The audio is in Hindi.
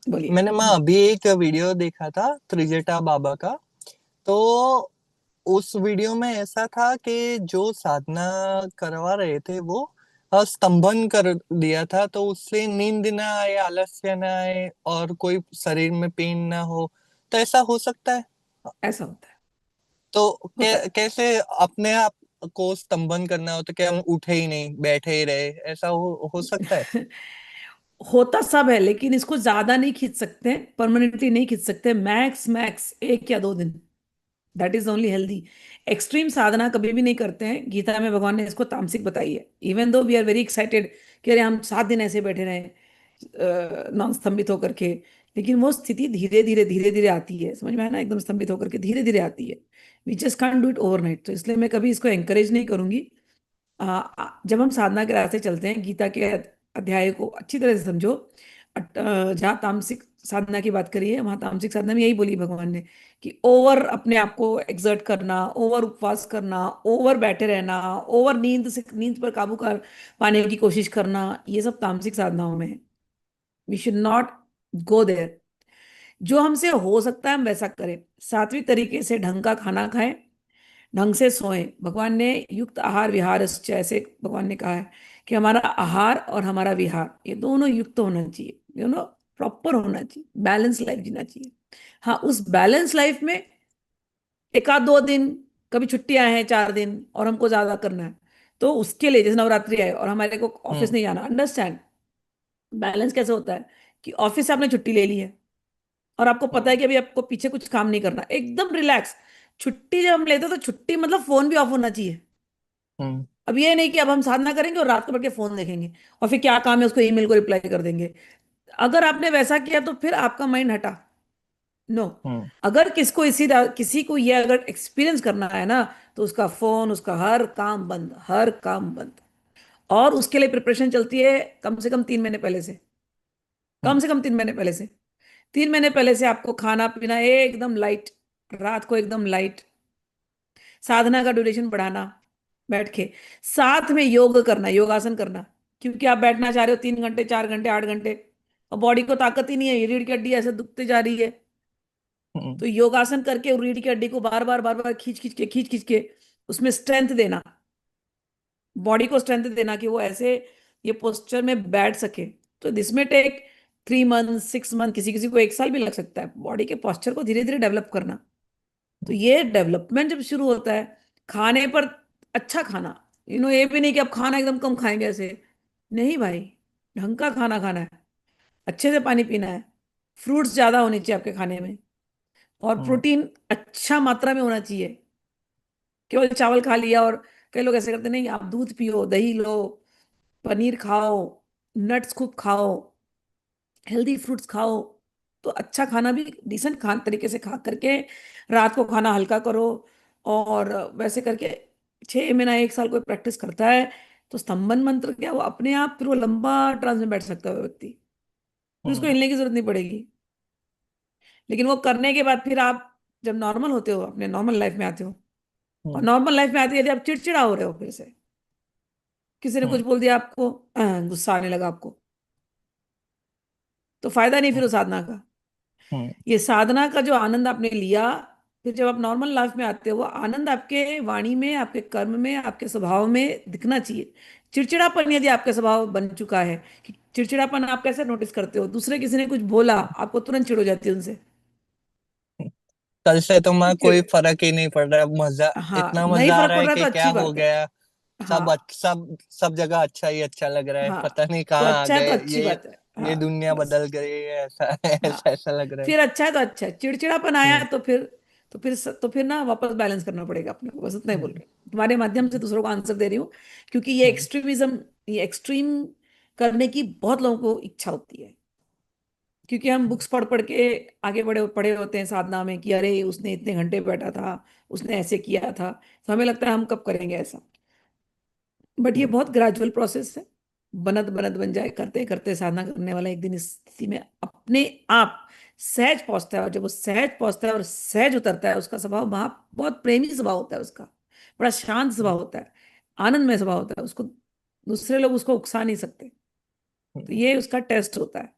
बोलिए। मैंने माँ अभी एक वीडियो देखा था त्रिजटा बाबा का। तो उस वीडियो में ऐसा था कि जो साधना करवा रहे थे वो स्तंभन कर दिया था, तो उससे नींद ना आए, आलस्य ना आए और कोई शरीर में पेन ना हो। तो ऐसा हो सकता है? ऐसा होता है, तो होता है। कैसे अपने आप को स्तंभन करना हो? तो क्या हम उठे ही नहीं, बैठे ही रहे? ऐसा हो सकता है? होता सब है, लेकिन इसको ज्यादा नहीं खींच सकते, परमानेंटली नहीं खींच सकते। मैक्स मैक्स 1 या 2 दिन, that is only healthy. Extreme साधना कभी भी नहीं करते हैं। गीता में भगवान ने इसको तामसिक बताई है। Even though we are very excited कि अरे हम 7 दिन ऐसे बैठे रहे नॉन स्तंभित होकर के, लेकिन वो स्थिति धीरे धीरे आती है, समझ में है ना, एकदम स्तंभित होकर के धीरे धीरे आती है। We just can't do it overnight. तो इसलिए मैं कभी इसको एंकरेज नहीं करूंगी। जब हम साधना के रास्ते चलते हैं, गीता के अध्याय को अच्छी तरह से समझो। जहाँ तामसिक साधना की बात करी है, वहाँ तामसिक साधना में यही बोली भगवान ने कि ओवर अपने आप को एक्सर्ट करना, ओवर उपवास करना, ओवर बैठे रहना, ओवर नींद पर काबू कर पाने की कोशिश करना, ये सब तामसिक साधनाओं में है। We should not go there. जो हमसे हो सकता है हम वैसा करें। सात्विक तरीके से ढंग का खाना खाएं, ढंग से सोएं। भगवान ने युक्त आहार विहार ऐसे भगवान ने कहा है कि हमारा आहार और हमारा विहार ये दोनों युक्त होना चाहिए, प्रॉपर होना चाहिए, बैलेंस लाइफ जीना चाहिए। हाँ, उस बैलेंस लाइफ में 1 आध 2 दिन कभी छुट्टियां हैं, 4 दिन और हमको ज्यादा करना है, तो उसके लिए जैसे नवरात्रि आए और हमारे को ऑफिस हम्म। नहीं जाना, अंडरस्टैंड। बैलेंस कैसे होता है कि ऑफिस से आपने छुट्टी ले ली है और आपको पता है हम्म। कि अभी आपको पीछे कुछ काम नहीं करना, एकदम रिलैक्स। छुट्टी जब हम लेते हैं तो छुट्टी मतलब फोन भी ऑफ होना चाहिए। हम्म। अब ये नहीं कि अब हम साधना करेंगे और रात को बैठ के फोन देखेंगे और फिर क्या काम है उसको ईमेल को रिप्लाई कर देंगे। अगर आपने वैसा किया तो फिर आपका माइंड हटा। नो। हम्म। अगर किसी को ये अगर एक्सपीरियंस करना है ना, तो उसका फोन, उसका हर काम बंद, हर काम बंद। और उसके लिए प्रिपरेशन चलती है कम से कम 3 महीने पहले से। कम हम्म। से कम 3 महीने पहले से। 3 महीने पहले से आपको खाना पीना एकदम लाइट, रात को एकदम लाइट, साधना का ड्यूरेशन बढ़ाना, बैठ के साथ में योग करना, योगासन करना। क्योंकि आप बैठना चाह रहे हो 3 घंटे, 4 घंटे, 8 घंटे, और बॉडी को ताकत ही नहीं है, ये रीढ़ की हड्डी ऐसे दुखते जा रही है। हम्म। तो योगासन करके रीढ़ की हड्डी को बार बार खींच खींच के उसमें स्ट्रेंथ देना, बॉडी को स्ट्रेंथ देना कि वो ऐसे ये पोस्चर में बैठ सके। तो दिस में टेक 3 मंथ, 6 मंथ, किसी किसी को 1 साल भी लग सकता है बॉडी के पोस्चर को धीरे धीरे डेवलप करना। तो ये डेवलपमेंट जब शुरू होता है, खाने पर अच्छा खाना, ये भी नहीं कि आप खाना एकदम कम खाएंगे ऐसे, नहीं भाई। ढंग का खाना खाना है, अच्छे से पानी पीना है, फ्रूट्स ज्यादा होने चाहिए आपके खाने में, और हम्म। प्रोटीन अच्छा मात्रा में होना चाहिए। केवल चावल खा लिया, और कई लोग ऐसे करते नहीं, आप दूध पियो, दही लो, पनीर खाओ, नट्स खूब खाओ, हेल्दी फ्रूट्स खाओ। तो अच्छा खाना भी डिसेंट खान तरीके से खा करके रात को खाना हल्का करो। और वैसे करके 6 महीना 1 साल कोई प्रैक्टिस करता है, तो स्तंभन मंत्र क्या, वो अपने आप फिर वो लंबा ट्रांस में बैठ सकता है वो व्यक्ति, फिर उसको हम्म। हिलने की जरूरत नहीं पड़ेगी। लेकिन वो करने के बाद फिर आप जब नॉर्मल होते हो, अपने नॉर्मल लाइफ में आते हो, और हम्म। नॉर्मल लाइफ में आते यदि आप चिड़चिड़ा हो रहे हो, फिर से किसी ने कुछ हम्म। बोल दिया आपको, गुस्सा आने लगा आपको, तो फायदा नहीं फिर उस साधना का। हम्म। ये साधना का जो आनंद आपने लिया, फिर जब आप नॉर्मल लाइफ में आते हो, वो आनंद आपके वाणी में, आपके कर्म में, आपके स्वभाव में दिखना चाहिए। चिड़चिड़ापन यदि आपका स्वभाव बन चुका है, कि चिड़चिड़ापन आप कैसे नोटिस करते हो, दूसरे किसी ने कुछ बोला आपको तुरंत चिड़ हो जाती है उनसे। कल से तो मैं चिड़ कोई फर्क ही नहीं पड़ रहा, मजा हाँ, इतना नहीं मजा आ फर्क रहा पड़ है रहा कि तो क्या अच्छी हो बात है। गया। हाँ, सब जगह अच्छा ही अच्छा लग रहा है, हाँ, पता नहीं तो कहाँ आ अच्छा है तो गए अच्छी बात है। ये हाँ, दुनिया बस। बदल गई है, ऐसा हाँ, ऐसा ऐसा लग रहा है। फिर अच्छा है तो अच्छा है, चिड़चिड़ापन आया हम्म। है तो फिर ना वापस बैलेंस करना पड़ेगा अपने को, बस उतना ही बोल हम्म। रही हूँ, तुम्हारे माध्यम से दूसरों को आंसर दे रही हूँ। क्योंकि ये हम्म। एक्सट्रीमिज्म, ये एक्सट्रीम करने की बहुत लोगों को इच्छा होती है। क्योंकि हम बुक्स पढ़ पढ़ के आगे बढ़े पढ़े होते हैं साधना में कि अरे उसने इतने घंटे बैठा था, उसने ऐसे किया था, तो हमें लगता है हम कब करेंगे ऐसा। बट ये हम्म। बहुत ग्रेजुअल प्रोसेस है। बनत बनत बन जाए, करते करते साधना करने वाला एक दिन इस स्थिति में अपने आप सहज पहुंचता है। और जब वो सहज पहुंचता है और सहज उतरता है, उसका स्वभाव बहुत प्रेमी स्वभाव होता है उसका, बड़ा शांत स्वभाव होता है, आनंदमय स्वभाव होता है। उसको दूसरे लोग उसको उकसा नहीं सकते। तो हम्म। ये उसका टेस्ट होता है।